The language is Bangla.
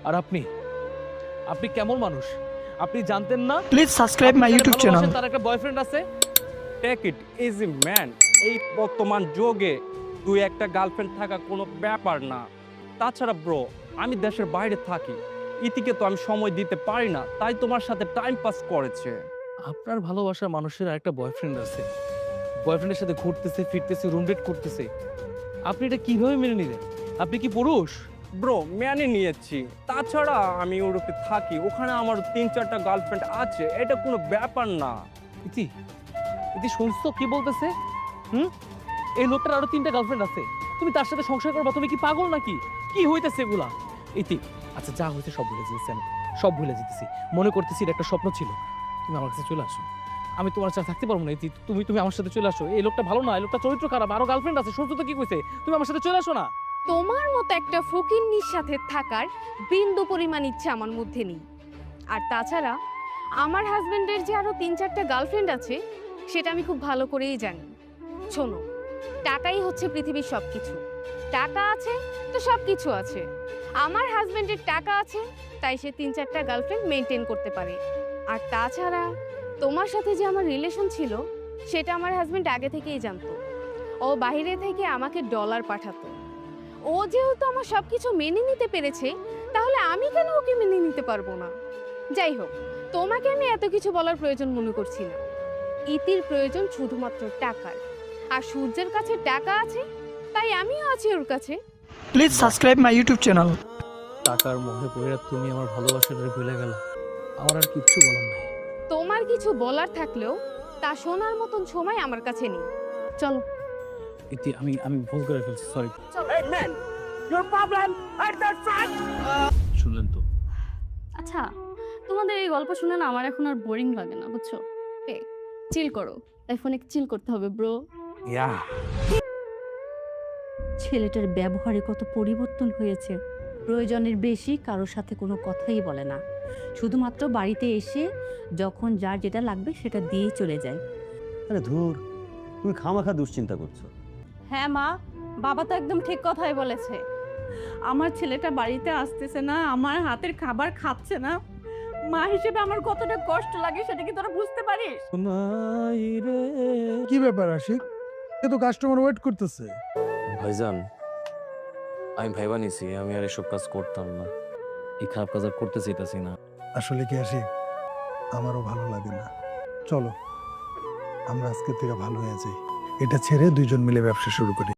আর আপনি আপনি কেমন মানুষ? আপনি জানতেন না please subscribe my YouTube channel. তার একটা বয়ফ্রেন্ড আছে? Take it easy man. এই বর্তমান যুগে দুই একটা গার্লফ্রেন্ড থাকা কোনো ব্যাপার না। তাছাড়া ব্রো, আমি দেশের বাইরে থাকি, ইতিকে তো আমি সময় দিতে পারি না, তাই তোমার সাথে টাইম পাস করেছে। আপনার ভালোবাসার মানুষের একটা বয়ফ্রেন্ড আছে, বয়ফ্রেন্ডের সাথে ঘুরতেছে, ফিরতেছে, রুম ডেট করতেছে। আপনি এটা কিভাবে মেনে নিলেন? আপনি কি পুরুষ? ব্রো, মেনে নিয়েছি। তাছাড়া আমি ইউরোপে থাকি, ওখানে আমার 3-4টা গার্লফ্রেন্ড আছে, এটা কোনো ব্যাপার না। ইতি ইতি শুনছো কি বলতেছে? এই লোকটার আরো 3টা গার্লফ্রেন্ড আছে, তুমি তার সাথে সংসার করবা? তুমি কি পাগল নাকি? কি হইতেছে এগুলা? ইতি, আচ্ছা যা হয়েছে সব ভুলে যেতেছি, আমি সব ভুলে যেতেছি। মনে করতেছি এটা একটা স্বপ্ন ছিল। তুমি আমার কাছে চলে আসো, আমি তোমার সাথে থাকতে পারবো না। ইতি, তুমি তুমি আমার সাথে চলে আসো। এই লোকটা ভালো না, এই লোকটা চরিত্র খারাপ, আরো গার্লফ্রেন্ড আছে। শুনছো তো কি কইছে? তুমি আমার সাথে চলে আসো না। তোমার মতো একটা ফকিন্নির সাথে থাকার বিন্দু পরিমাণ ইচ্ছে আমার মধ্যে নেই। আর তাছাড়া আমার হাজবেন্ডের যে আরো 3-4টা গার্লফ্রেন্ড আছে সেটা আমি খুব ভালো করেই জানি। শোনো, টাকাই হচ্ছে পৃথিবীর সবকিছু। টাকা আছে তো সবকিছু আছে। আমার হাজবেন্ডের টাকা আছে, তাই সে 3-4টা গার্লফ্রেন্ড মেনটেন করতে পারে। আর তাছাড়া তোমার সাথে যে আমার রিলেশন ছিল সেটা আমার হাজবেন্ড আগে থেকেই জানতো। ও বাইরে থেকে আমাকে ডলার পাঠাতো। ও যেহেতু আমার সবকিছু মেনে নিতে পেরেছে, তাহলে আমি কেন ওকে মেনে নিতে পারবো না? যাই হোক, তোমাকে আমি এত কিছু বলার প্রয়োজন মনে করছি না। ইতির প্রয়োজন শুধুমাত্র টাকার, আর সূর্যের কাছে টাকা আছে, তাই আমিও আছি ওর কাছে। Please subscribe my YouTube channel. টাকার মোহে পড়ে তুমি আমার ভালোবাসাটা ভুলে গেলা। আমার আর কিচ্ছু বলার নাই। তোমার কিছু বলার থাকলেও তা শোনার মতন সময় আমার কাছে নেই। চলো। ইতি, আমি ভুল করে ফেলছি, সরি। শুনলেন তো? আচ্ছা, তোমাদের এই গল্প শুনে না আমার এখন আর বোরিং লাগে না, বুঝছো? চিল করো, লাইফ অনেক চিল করতে হবে ব্রো। ইয়া, ছেলেটার ব্যবহারে কত পরিবর্তন হয়েছে। প্রয়োজনের বেশি কারোর সাথে কোনো কথাই বলে না, শুধুমাত্র বাড়িতে এসে যখন যার যেটা লাগবে সেটা দিয়েই চলে যায়। আরে ধুর, তুমি খামাখা দুশ্চিন্তা করছো। হ্যাঁ মা, বাবা তো একদম ঠিক কথাই বলেছে। আমার ছেলেটা বাড়িতে আসতেছে না, আমার হাতের খাবার খাচ্ছে না, মা হিসেবে আমার কতটা কষ্ট লাগে সেটা কি তোরা বুঝতে পারিস? কি ব্যাপার আশিক? এ তো কাস্টমার ওয়েট করতেছে। ভাইজান, আমি ভাইবা নিছি আমি আর এসব কাজ করতাম না। এই খারাপ কাজ আর করতে চাইতাছি না। আসলে কি আশিক, আমারও ভালো লাগে না। চলো আমরা আজকে থেকে ভালো হয়ে যাই, এটা ছেড়ে দুইজন মিলে ব্যবসা শুরু করি।